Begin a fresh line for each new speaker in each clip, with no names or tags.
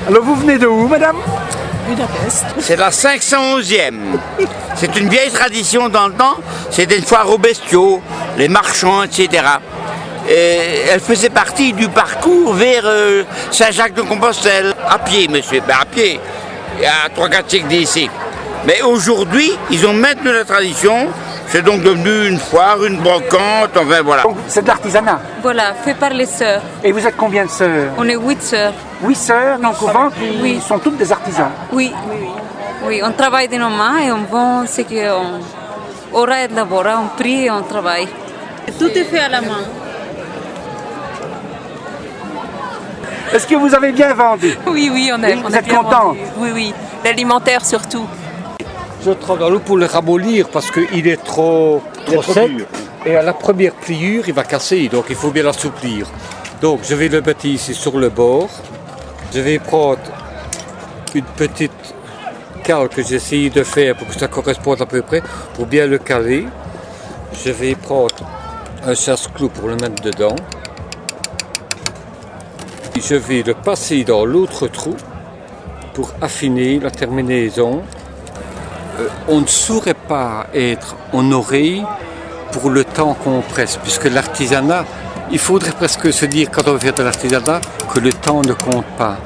Alors vous venez de où, madame?
Budapest.
C'est la 511e. C'est une vieille tradition dans le temps. C'était une foire aux bestiaux, les marchands, etc. Et elle faisait partie du parcours vers Saint-Jacques-de-Compostelle. À pied, monsieur, à pied. À 3-4 siècles d'ici. Mais aujourd'hui, ils ont maintenu la tradition. C'est donc devenu une foire, une brocante, enfin voilà.
Donc c'est de l'artisanat.
Voilà, fait par les sœurs.
Et vous êtes combien de sœurs?
On est 8 sœurs.
8 sœurs dans le couvent qui
Oui.
sont toutes des artisans.
Oui, oui, on travaille de nos mains et on vend ce qu'on aura et labora, on prie et on travaille. Tout est fait à la main.
Est-ce que vous avez bien vendu?
Oui, oui, on a,
Oui,
on
vous
a
êtes
bien
content?
vendu. Oui, oui. L'alimentaire surtout.
Je travaille pour le ramollir parce qu'il est trop sec. Et à la première pliure, il va casser, donc il faut bien l'assouplir. Donc je vais le mettre ici sur le bord. Je vais prendre une petite cale que j'ai essayé de faire pour que ça corresponde à peu près, pour bien le caler. Je vais prendre un chasse-clou pour le mettre dedans. Et je vais le passer dans l'autre trou pour affiner la terminaison. On ne saurait pas être en oreille pour le temps qu'on presse, puisque l'artisanat, il faudrait presque se dire, quand on veut faire de l'artisanat, que le temps ne compte pas.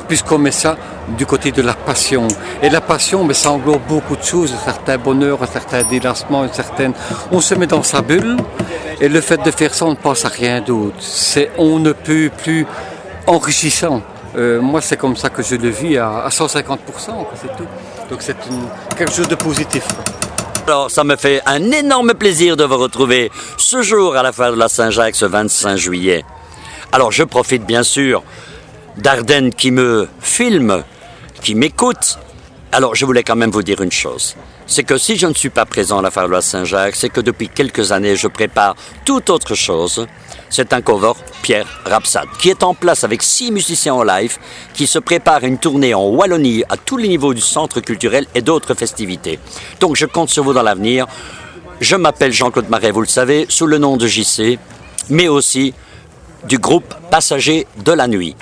Puisqu'on met ça du côté de la passion. Et la passion, mais ça englobe beaucoup de choses, un certain bonheur, un certain délassement, on se met dans sa bulle, et le fait de faire ça, on ne pense à rien d'autre. On ne peut plus enrichissant. Moi, c'est comme ça que je le vis à 150%, c'est tout. Donc c'est quelque chose de positif.
Alors, ça me fait un énorme plaisir de vous retrouver ce jour à la foire de la Saint-Jacques, ce 25 juillet. Alors, je profite bien sûr d'Ardennes qui me filme, qui m'écoute. Alors, je voulais quand même vous dire une chose. C'est que si je ne suis pas présent à la foire de la Saint-Jacques, c'est que depuis quelques années, je prépare toute autre chose. C'est un cover Pierre Rapsade, qui est en place avec 6 musiciens en live, qui se prépare une tournée en Wallonie à tous les niveaux du centre culturel et d'autres festivités. Donc je compte sur vous dans l'avenir. Je m'appelle Jean-Claude Marais, vous le savez, sous le nom de JC, mais aussi du groupe Passagers de la Nuit.